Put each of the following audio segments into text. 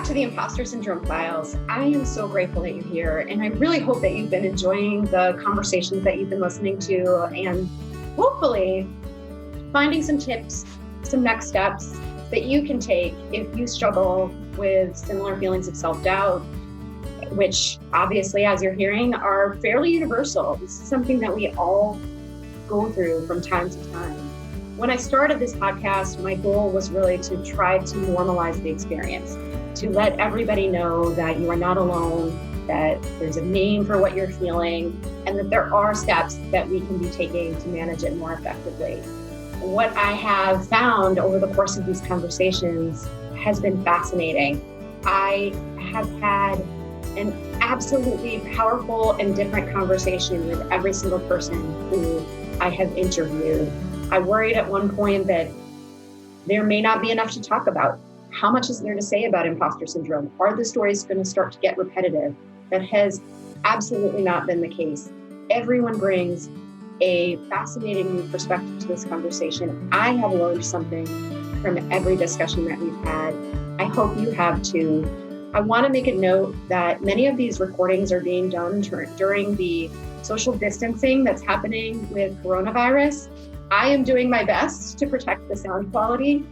to the Impostor Syndrome Files. I am so grateful that you're here, and I really hope that you've been enjoying the conversations that you've been listening to, and hopefully finding some tips, some next steps that you can take if you struggle with similar feelings of self-doubt, which obviously, as you're hearing, are fairly universal. This is something that we all go through from time to time. When I started this podcast, my goal was really to try to normalize the experience, to let everybody know that you are not alone, that there's a name for what you're feeling, and that there are steps that we can be taking to manage it more effectively. What I have found over the course of these conversations has been fascinating. I have had an absolutely powerful and different conversation with every single person who I have interviewed. I worried at one point that there may not be enough to talk about. How much is there to say about imposter syndrome? Are the stories going to start to get repetitive? That has absolutely not been the case. Everyone brings a fascinating new perspective to this conversation. I have learned something from every discussion that we've had. I hope you have too. I want to make a note that many of these recordings are being done during the social distancing that's happening with coronavirus. I am doing my best to protect the sound quality,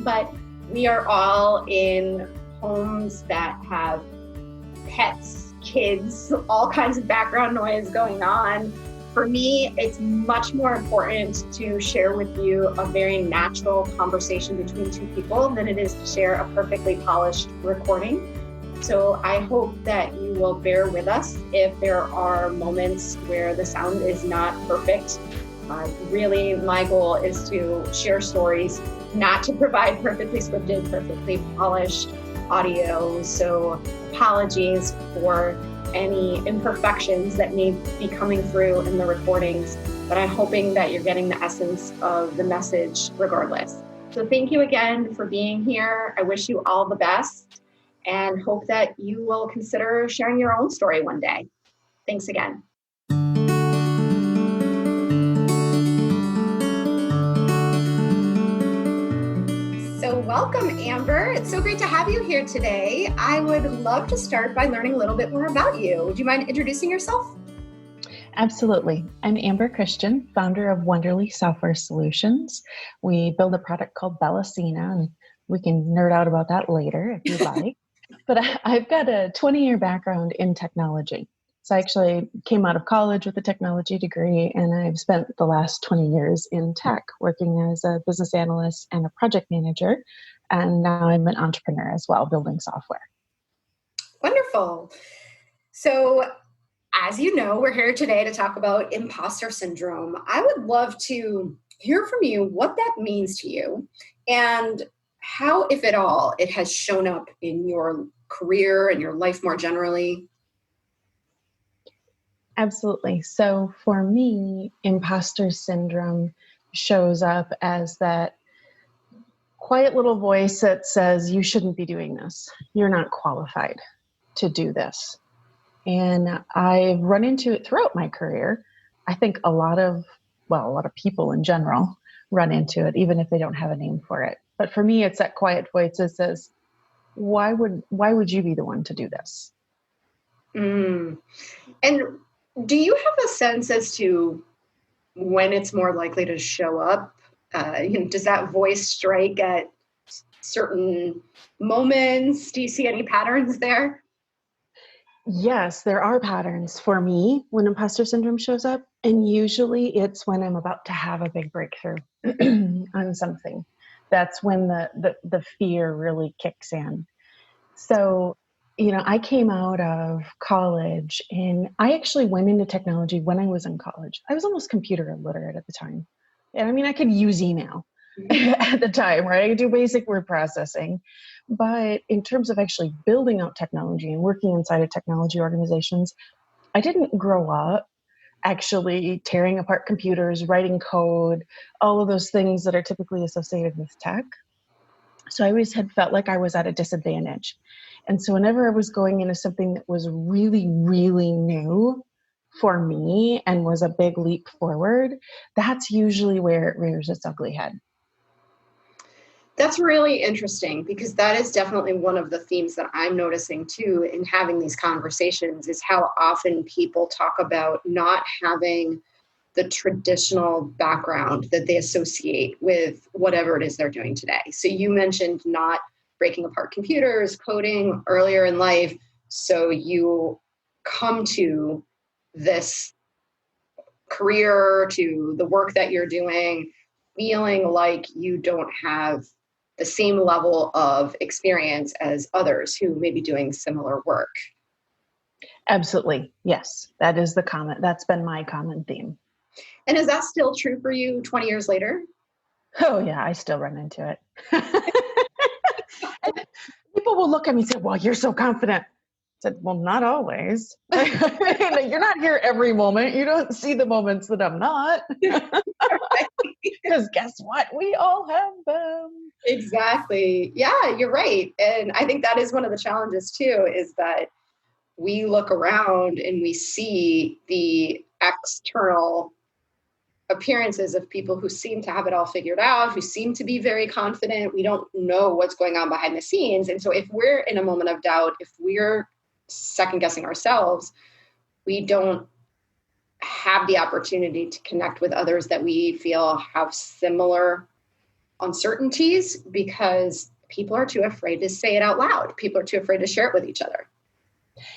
but we are all in homes that have pets, kids, all kinds of background noise going on. For me, it's much more important to share with you a very natural conversation between two people than it is to share a perfectly polished recording. So I hope that you will bear with us if there are moments where the sound is not perfect. Really, my goal is to share stories, not to provide perfectly scripted, perfectly polished audio. So apologies for any imperfections that may be coming through in the recordings, but I'm hoping that you're getting the essence of the message regardless. So thank you again for being here. I wish you all the best and hope that you will consider sharing your own story one day. Thanks again. So welcome, Amber. It's so great to have you here today. I would love to start by learning a little bit more about you. Would you mind introducing yourself? Absolutely. I'm Amber Christian, founder of Wonderly Software Solutions. We build a product called Bella Scena, and we can nerd out about that later if you'd like. But I've got a 20-year background in technology. So I actually came out of college with a technology degree, and I've spent the last 20 years in tech, working as a business analyst and a project manager. And now I'm an entrepreneur as well, building software. Wonderful. So as you know, we're here today to talk about imposter syndrome. I would love to hear from you what that means to you and how, if at all, it has shown up in your career and your life more generally. Absolutely. So for me, imposter syndrome shows up as that quiet little voice that says, you shouldn't be doing this. You're not qualified to do this. And I've run into it throughout my career. I think a lot of people in general run into it, even if they don't have a name for it. But for me, it's that quiet voice that says, why would you be the one to do this? And do you have a sense as to when it's more likely to show up? Does that voice strike at certain moments? Do you see any patterns there? Yes, there are patterns for me when imposter syndrome shows up. And usually it's when I'm about to have a big breakthrough on something. That's when the fear really kicks in. So, I came out of college and I actually went into technology when I was in college. I was almost computer illiterate at the time. And I mean, I could use email at the time, right? I could do basic word processing. But in terms of actually building out technology and working inside of technology organizations, I didn't grow up actually tearing apart computers, writing code, all of those things that are typically associated with tech. So I always had felt like I was at a disadvantage. And so whenever I was going into something that was really, really new for me and was a big leap forward, that's usually where it rears its ugly head. That's really interesting, because that is definitely one of the themes that I'm noticing too in having these conversations, is how often people talk about not having the traditional background that they associate with whatever it is they're doing today. So you mentioned not breaking apart computers, coding earlier in life. So you come to this career, to the work that you're doing, feeling like you don't have the same level of experience as others who may be doing similar work. Absolutely. Yes. That is the common, that's been my common theme. And is that still true for you 20 years later? Oh yeah, I still run into it. And people will look at me and say, well, you're so confident. I said, well, not always. You're not here every moment. You don't see the moments that I'm not. Because guess what? We all have them. Exactly. Yeah, you're right. And I think that is one of the challenges too, is that we look around and we see the external appearances of people who seem to have it all figured out, who seem to be very confident. We don't know what's going on behind the scenes. And so if we're in a moment of doubt, if we're second guessing ourselves, we don't have the opportunity to connect with others that we feel have similar uncertainties, because people are too afraid to say it out loud. People are too afraid to share it with each other.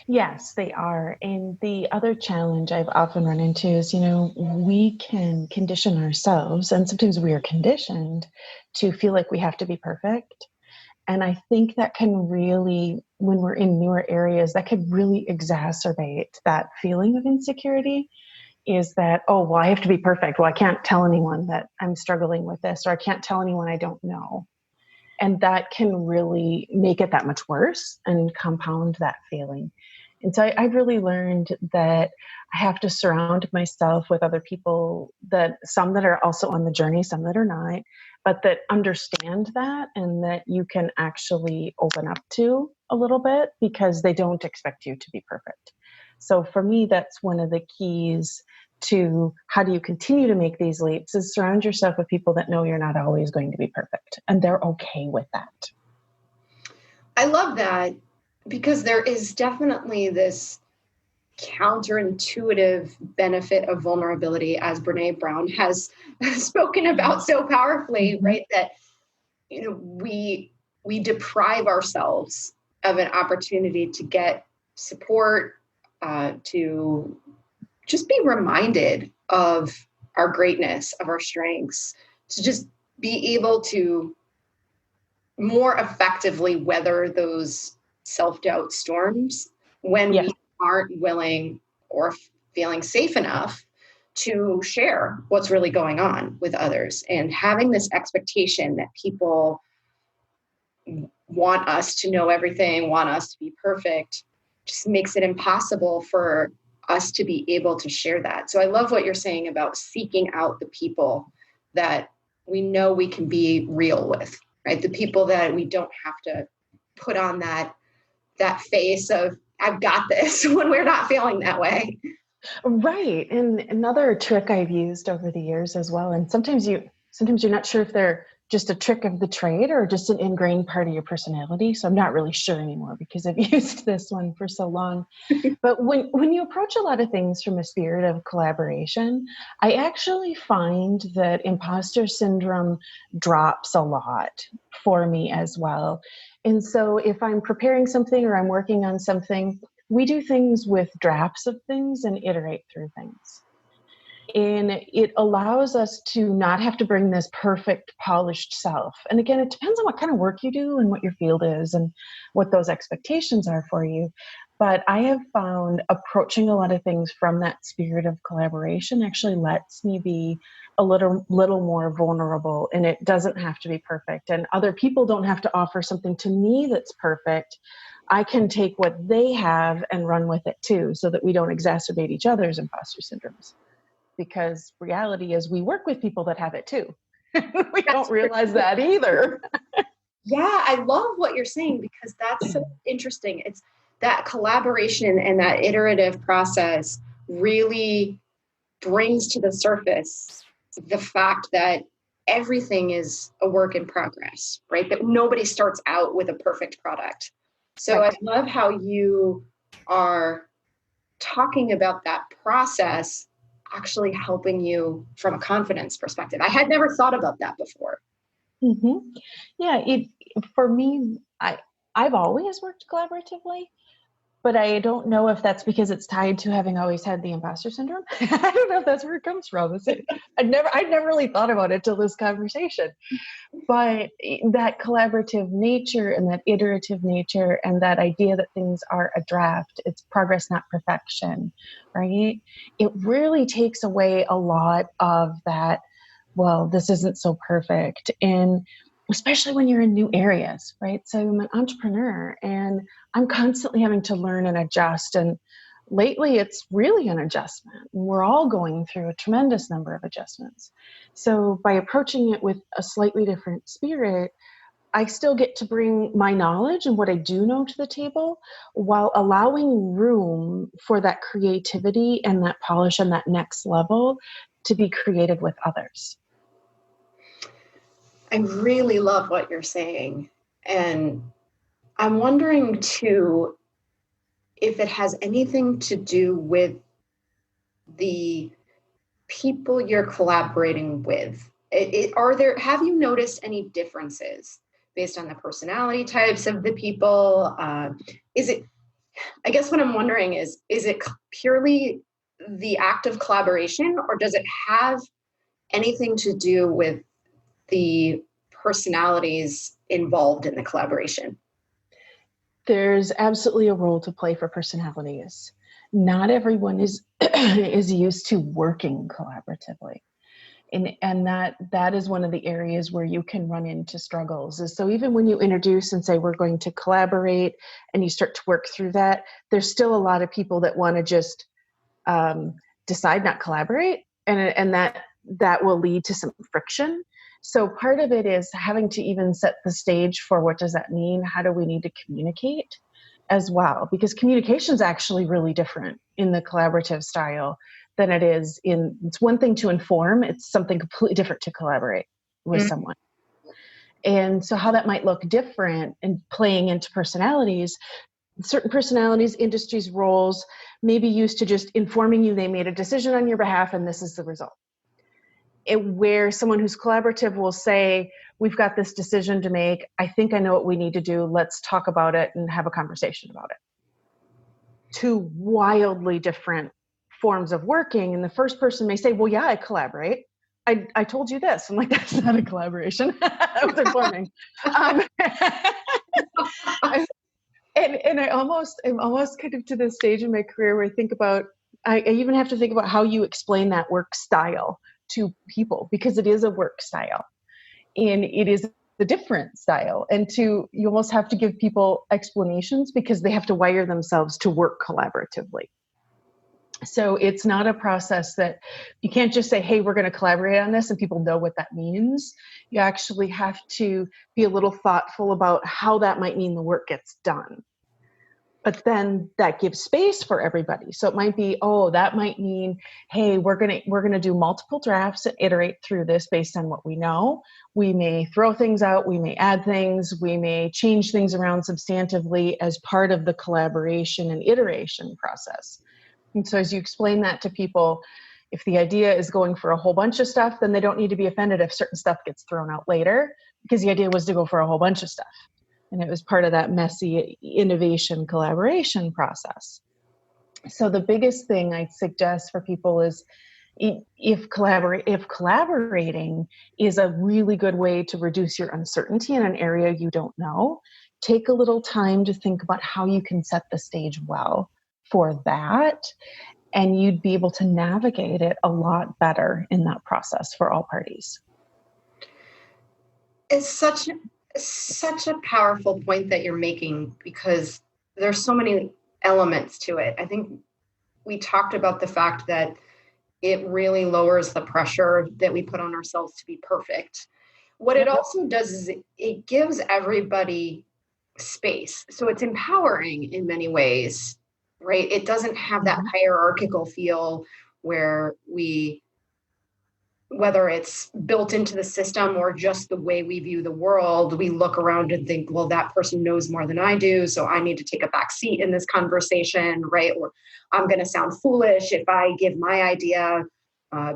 Yes, they are. And the other challenge I've often run into is, we can condition ourselves, and sometimes we are conditioned to feel like we have to be perfect. And I think that can really, when we're in newer areas, that could really exacerbate that feeling of insecurity. Is that, oh, well, I have to be perfect. Well, I can't tell anyone that I'm struggling with this, or I can't tell anyone I don't know. And that can really make it that much worse and compound that feeling. And so I've really learned that I have to surround myself with other people, that some that are also on the journey, some that are not, but that understand that, and that you can actually open up to a little bit, because they don't expect you to be perfect. So for me, that's one of the keys to how do you continue to make these leaps, is surround yourself with people that know you're not always going to be perfect, and they're okay with that. I love that, because there is definitely this counterintuitive benefit of vulnerability, as Brene Brown has spoken about so powerfully, right? That we deprive ourselves of an opportunity to get support, to just be reminded of our greatness, of our strengths, to just be able to more effectively weather those self-doubt storms when Yeah. we aren't willing or feeling safe enough to share what's really going on with others. And having this expectation that people want us to know everything, want us to be perfect, just makes it impossible for us to be able to share that. So I love what you're saying about seeking out the people that we know we can be real with, right? The people that we don't have to put on that face of I've got this when we're not feeling that way. Right. And another trick I've used over the years as well, and sometimes you're not sure if they're just a trick of the trade or just an ingrained part of your personality. So I'm not really sure anymore, because I've used this one for so long. But when you approach a lot of things from a spirit of collaboration, I actually find that imposter syndrome drops a lot for me as well. And so if I'm preparing something or I'm working on something, we do things with drafts of things and iterate through things. And it allows us to not have to bring this perfect, polished self. And again, it depends on what kind of work you do and what your field is and what those expectations are for you. But I have found approaching a lot of things from that spirit of collaboration actually lets me be a little more vulnerable, and it doesn't have to be perfect. And other people don't have to offer something to me that's perfect. I can take what they have and run with it too, so that we don't exacerbate each other's imposter syndromes. Because reality is we work with people that have it too. We don't realize that either. Yeah, I love what you're saying, because that's so interesting. It's that collaboration and that iterative process really brings to the surface the fact that everything is a work in progress, right? That nobody starts out with a perfect product. So Right. I love how you are talking about that process actually helping you from a confidence perspective. I had never thought about that before. Mm-hmm. Yeah, for me, I've always worked collaboratively, but I don't know if that's because it's tied to having always had the imposter syndrome. I don't know if that's where it comes from. I'd never really thought about it till this conversation. But that collaborative nature and that iterative nature and that idea that things are a draft, it's progress, not perfection, right? It really takes away a lot of that, well, this isn't so perfect. And especially when you're in new areas, right? So I'm an entrepreneur and I'm constantly having to learn and adjust. And lately it's really an adjustment. We're all going through a tremendous number of adjustments. So by approaching it with a slightly different spirit, I still get to bring my knowledge and what I do know to the table while allowing room for that creativity and that polish and that next level to be created with others. I really love what you're saying. And I'm wondering too if it has anything to do with the people you're collaborating with. Have you noticed any differences based on the personality types of the people? Is it, I guess what I'm wondering is it purely the act of collaboration, or does it have anything to do with the personalities involved in the collaboration? There's absolutely a role to play for personalities. Not everyone is is used to working collaboratively. And that is one of the areas where you can run into struggles. So even when you introduce and say we're going to collaborate and you start to work through that, there's still a lot of people that want to just decide not collaborate, and that will lead to some friction. So part of it is having to even set the stage for what does that mean? How do we need to communicate as well? Because communication is actually really different in the collaborative style than it is in, it's one thing to inform, it's something completely different to collaborate with someone. And so how that might look different and playing into personalities, certain personalities, industries, roles may be used to just informing you they made a decision on your behalf and this is the result. Where someone who's collaborative will say, we've got this decision to make. I think I know what we need to do. Let's talk about it and have a conversation about it. Two wildly different forms of working. And the first person may say, well, yeah, I collaborate. I told you this. I'm like, that's not a collaboration. That was informing. And I'm almost kind of to the stage in my career where I think about, I even have to think about how you explain that work style to people, because it is a work style and it is a different style. And you almost have to give people explanations because they have to wire themselves to work collaboratively. So it's not a process that you can't just say, hey, we're going to collaborate on this and people know what that means. You actually have to be a little thoughtful about how that might mean the work gets done. But then that gives space for everybody. So it might be, oh, that might mean, hey, we're gonna do multiple drafts and iterate through this based on what we know. We may throw things out, we may add things, we may change things around substantively as part of the collaboration and iteration process. And so as you explain that to people, if the idea is going for a whole bunch of stuff, then they don't need to be offended if certain stuff gets thrown out later, because the idea was to go for a whole bunch of stuff. And it was part of that messy innovation collaboration process. So the biggest thing I'd suggest for people is if collaborating is a really good way to reduce your uncertainty in an area you don't know, take a little time to think about how you can set the stage well for that. And you'd be able to navigate it a lot better in that process for all parties. It's such a powerful point that you're making, because there's so many elements to it. I think we talked about the fact that it really lowers the pressure that we put on ourselves to be perfect. What it also does is it gives everybody space. So it's empowering in many ways, right? It doesn't have that hierarchical feel where we whether it's built into the system or just the way we view the world, we look around and think, well, that person knows more than I do, so I need to take a back seat in this conversation, right? Or I'm going to sound foolish if I give my idea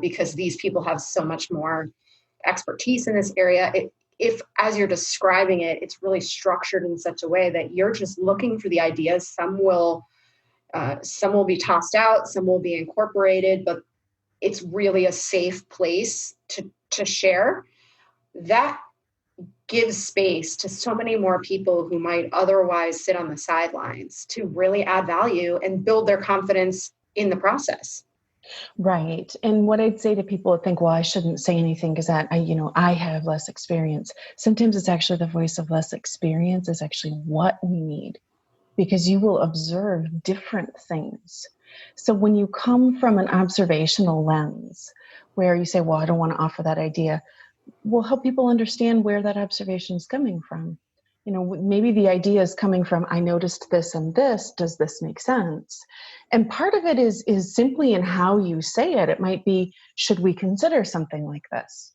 because these people have so much more expertise in this area. If, as you're describing it, it's really structured in such a way that you're just looking for the ideas. Some will be tossed out, some will be incorporated, but it's really a safe place to share. That gives space to so many more people who might otherwise sit on the sidelines to really add value and build their confidence in the process. Right. And what I'd say to people who think, well, I shouldn't say anything because I have less experience. Sometimes it's actually the voice of less experience is actually what we need, because you will observe different things. So when you come from an observational lens where you say, well, I don't want to offer that idea, we'll help people understand where that observation is coming from. Maybe the idea is coming from, I noticed this and this, does this make sense? And part of it is simply in how you say it. It might be, should we consider something like this?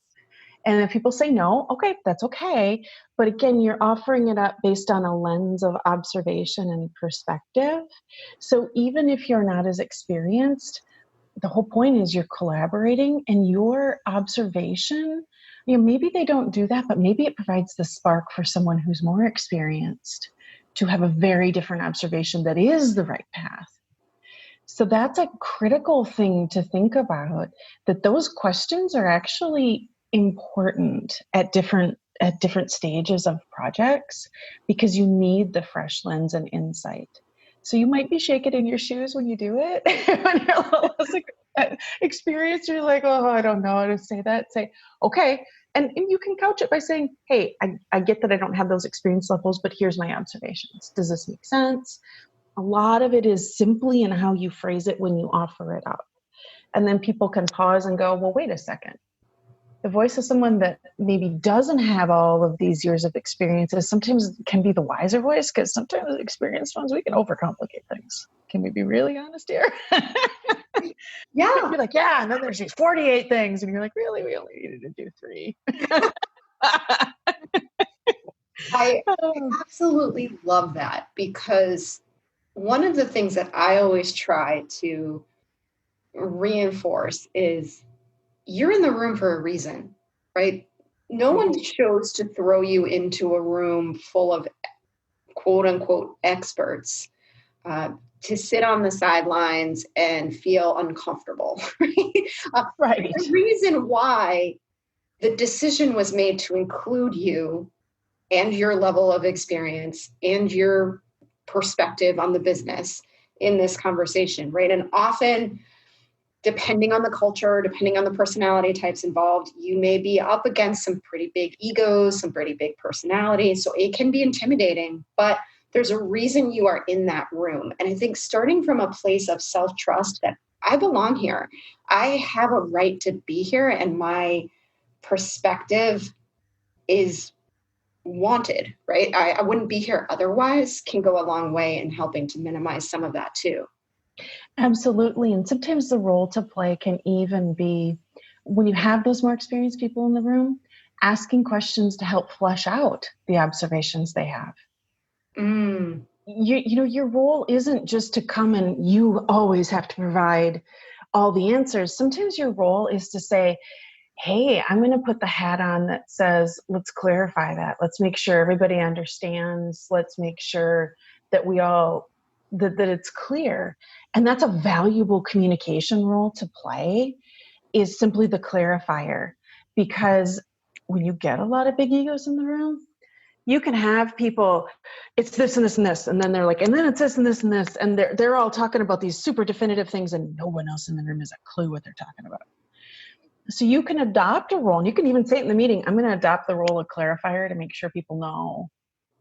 And if people say no, okay, that's okay. But again, you're offering it up based on a lens of observation and perspective. So even if you're not as experienced, the whole point is you're collaborating, and your observation, maybe they don't do that, but maybe it provides the spark for someone who's more experienced to have a very different observation that is the right path. So that's a critical thing to think about, that those questions are actually important at different stages of projects, because you need the fresh lens and insight. So you might be shaking in your shoes when you do it. When you're a little less experienced, you're like, oh, I don't know how to say that. Say, okay. And you can couch it by saying, hey, I get that I don't have those experience levels, but here's my observations. Does this make sense? A lot of it is simply in how you phrase it when you offer it up. And then people can pause and go, well, wait a second. The voice of someone that maybe doesn't have all of these years of experiences sometimes can be the wiser voice, because sometimes the experienced ones, we can overcomplicate things. Can we be really honest here? Yeah. You're like, yeah, and then there's these 48 things, and you're like, really? We only needed to do 3. I absolutely love that, because one of the things that I always try to reinforce is you're in the room for a reason, right? No one chose to throw you into a room full of quote unquote experts to sit on the sidelines and feel uncomfortable. Right. The reason why the decision was made to include you and your level of experience and your perspective on the business in this conversation, right? And often, depending on the culture, depending on the personality types involved, you may be up against some pretty big egos, some pretty big personalities. So it can be intimidating, but there's a reason you are in that room. And I think starting from a place of self-trust that I belong here, I have a right to be here, and my perspective is wanted, right? I wouldn't be here otherwise, can go a long way in helping to minimize some of that too. Absolutely. And sometimes the role to play can even be, when you have those more experienced people in the room, asking questions to help flesh out the observations they have. Your role isn't just to come and you always have to provide all the answers. Sometimes your role is to say, hey, I'm going to put the hat on that says, let's clarify that. Let's make sure everybody understands. Let's make sure that we all, that it's clear. And that's a valuable communication role to play, is simply the clarifier. Because when you get a lot of big egos in the room, you can have people, it's this and this and this, and then they're like, and then it's this and this and this, and they're all talking about these super definitive things, and no one else in the room has a clue what they're talking about. So you can adopt a role, and you can even say it in the meeting, I'm going to adopt the role of clarifier to make sure people know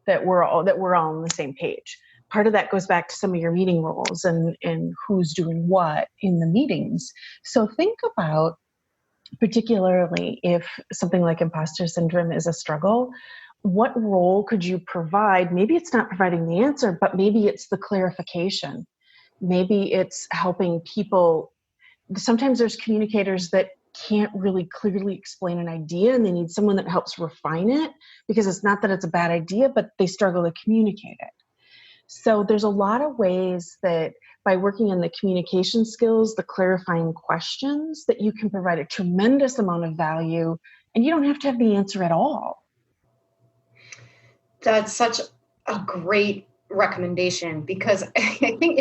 that we're all on the same page. Part of that goes back to some of your meeting roles and who's doing what in the meetings. So think about, particularly if something like imposter syndrome is a struggle, what role could you provide? Maybe it's not providing the answer, but maybe it's the clarification. Maybe it's helping people. Sometimes there's communicators that can't really clearly explain an idea and they need someone that helps refine it, because it's not that it's a bad idea, but they struggle to communicate it. So there's a lot of ways that by working on the communication skills, the clarifying questions, that you can provide a tremendous amount of value, and you don't have to have the answer at all. That's such a great recommendation, because I think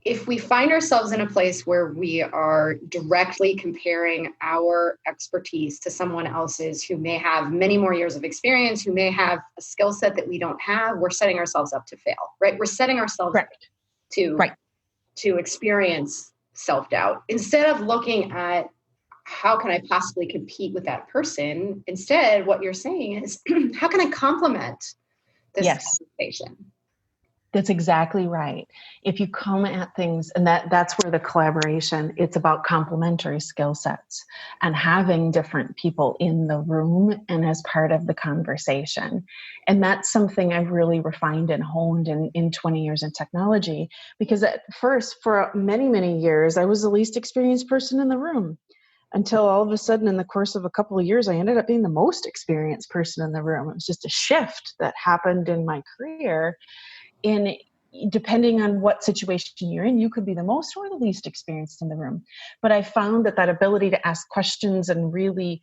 if we find ourselves in a place where we are directly comparing our expertise to someone else's who may have many more years of experience, who may have a skill set that we don't have, we're setting ourselves up to fail, right? We're setting ourselves up to experience self-doubt. Instead of looking at how can I possibly compete with that person, instead what you're saying is, how can I complement this conversation? That's exactly right. If you come at things, and that's where the collaboration, it's about complementary skill sets and having different people in the room and as part of the conversation. And that's something I've really refined and honed in 20 years in technology, because at first, for many, many years, I was the least experienced person in the room, until all of a sudden in the course of a couple of years, I ended up being the most experienced person in the room. It was just a shift that happened in my career. And depending on what situation you're in, you could be the most or the least experienced in the room. But I found that ability to ask questions and really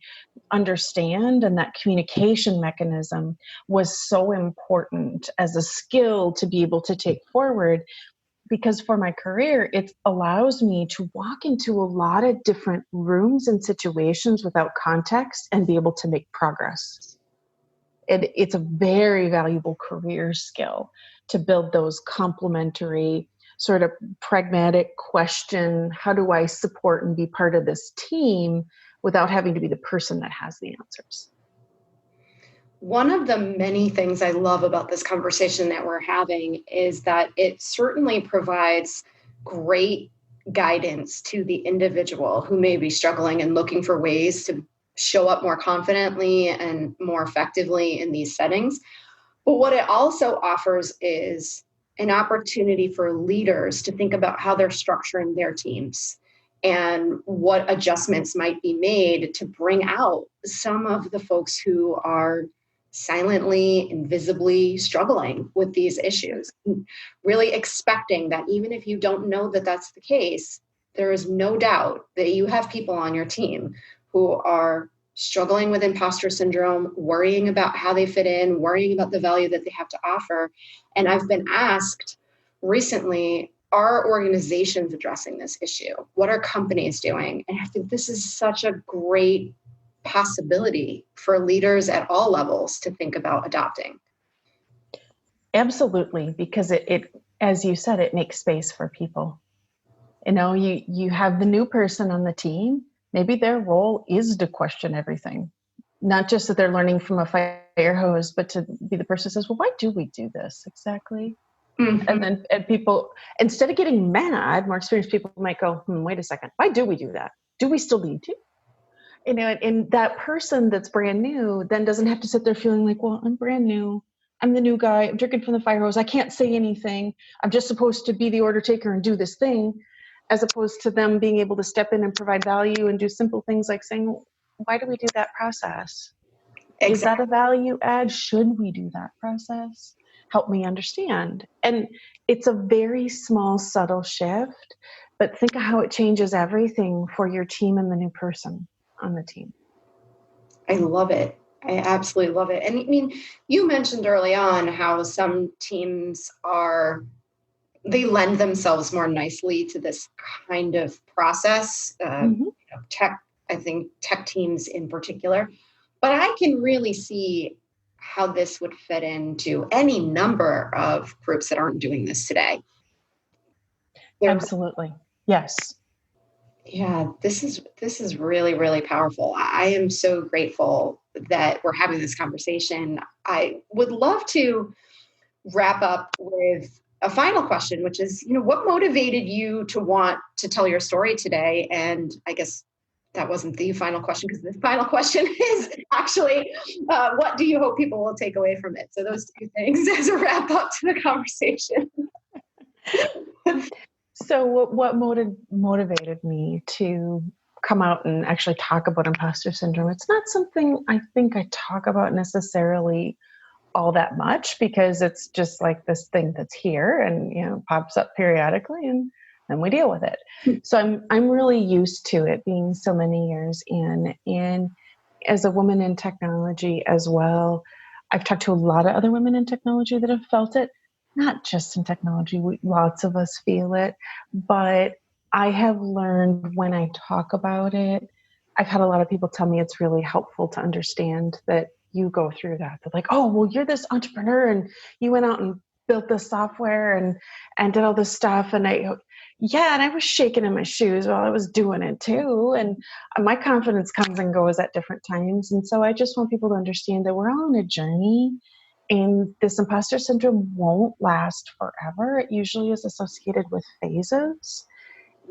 understand, and that communication mechanism was so important as a skill to be able to take forward, because for my career, it allows me to walk into a lot of different rooms and situations without context and be able to make progress. It's a very valuable career skill to build those complementary, sort of pragmatic question, how do I support and be part of this team without having to be the person that has the answers? One of the many things I love about this conversation that we're having is that it certainly provides great guidance to the individual who may be struggling and looking for ways to show up more confidently and more effectively in these settings. But what it also offers is an opportunity for leaders to think about how they're structuring their teams and what adjustments might be made to bring out some of the folks who are silently, invisibly struggling with these issues. Really expecting that even if you don't know that that's the case, there is no doubt that you have people on your team who are struggling with imposter syndrome, worrying about how they fit in, worrying about the value that they have to offer. And I've been asked recently, are organizations addressing this issue? What are companies doing? And I think this is such a great possibility for leaders at all levels to think about adopting. Absolutely, because it, as you said, it makes space for people. You know, you have the new person on the team. Maybe their role is to question everything, not just that they're learning from a fire hose, but to be the person who says, well, why do we do this exactly? Mm-hmm. And people, instead of getting mad, more experienced people might go, wait a second, why do we do that? Do we still need to? You know, and that person that's brand new then doesn't have to sit there feeling like, well, I'm brand new. I'm the new guy. I'm drinking from the fire hose. I can't say anything. I'm just supposed to be the order taker and do this thing, as opposed to them being able to step in and provide value and do simple things like saying, why do we do that process? Exactly. Is that a value add? Should we do that process? Help me understand. And it's a very small, subtle shift, but think of how it changes everything for your team and the new person on the team. I love it. I absolutely love it. And I mean, you mentioned early on how some teams they lend themselves more nicely to this kind of process. I think tech teams in particular, but I can really see how this would fit into any number of groups that aren't doing this today. Absolutely. Yes. Yeah, this is really, really powerful. I am so grateful that we're having this conversation. I would love to wrap up with a final question, which is, what motivated you to want to tell your story today? And I guess that wasn't the final question, because the final question is actually, what do you hope people will take away from it? So those two things as a wrap up to the conversation. So what motivated me to come out and actually talk about imposter syndrome. It's not something I think I talk about necessarily all that much, because it's just like this thing that's here and, pops up periodically, and then we deal with it. So I'm really used to it being so many years in. And as a woman in technology as well, I've talked to a lot of other women in technology that have felt it, not just in technology. Lots of us feel it, but I have learned when I talk about it, I've had a lot of people tell me it's really helpful to understand that you go through that. They're like, oh, well, you're this entrepreneur and you went out and built this software and did all this stuff. And and I was shaking in my shoes while I was doing it too. And my confidence comes and goes at different times. And so I just want people to understand that we're all on a journey, and this imposter syndrome won't last forever. It usually is associated with phases.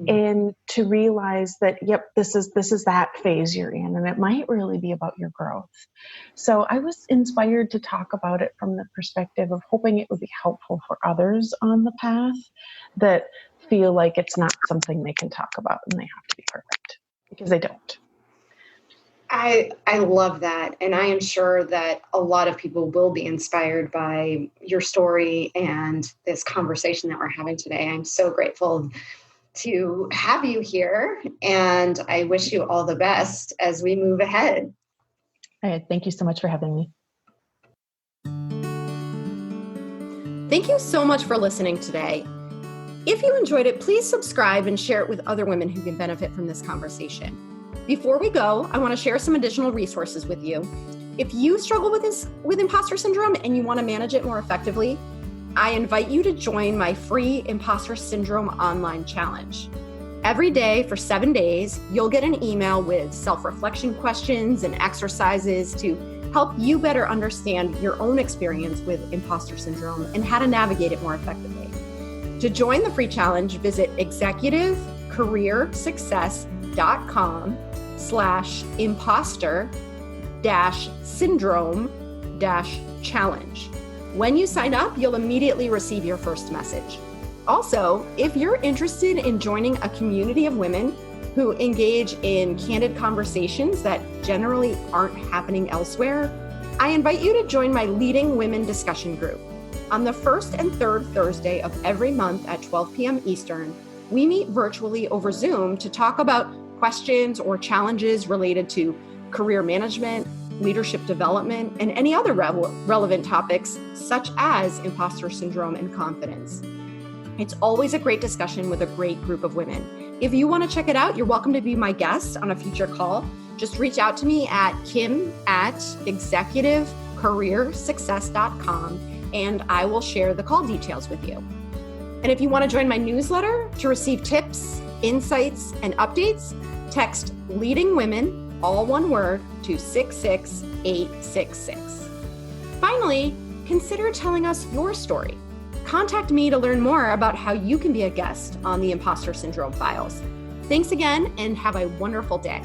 And to realize that, yep, this is that phase you're in, and it might really be about your growth. So I was inspired to talk about it from the perspective of hoping it would be helpful for others on the path that feel like it's not something they can talk about and they have to be perfect, because they don't. I love that. And I am sure that a lot of people will be inspired by your story and this conversation that we're having today. I'm so grateful to have you here, and I wish you all the best as we move ahead. All right, thank you so much for having me. Thank you so much for listening today. If you enjoyed it, please subscribe and share it with other women who can benefit from this conversation. Before we go, I want to share some additional resources with you. If you struggle with imposter syndrome and you want to manage it more effectively, I invite you to join my free Impostor Syndrome online challenge. Every day for 7 days, you'll get an email with self-reflection questions and exercises to help you better understand your own experience with imposter syndrome and how to navigate it more effectively. To join the free challenge, visit executive-career-success.com/imposter-syndrome-challenge. When you sign up, you'll immediately receive your first message. Also, if you're interested in joining a community of women who engage in candid conversations that generally aren't happening elsewhere, I invite you to join my Leading Women discussion group. On the first and third Thursday of every month at 12 p.m. Eastern, we meet virtually over Zoom to talk about questions or challenges related to career management, leadership development, and any other relevant topics such as imposter syndrome and confidence. It's always a great discussion with a great group of women. If you want to check it out, you're welcome to be my guest on a future call. Just reach out to me at kim@executivecareersuccess.com and I will share the call details with you. And if you want to join my newsletter to receive tips, insights, and updates, text Leading Women, all one word, to 66866. Finally, consider telling us your story. Contact me to learn more about how you can be a guest on the Impostor Syndrome Files. Thanks again, and have a wonderful day.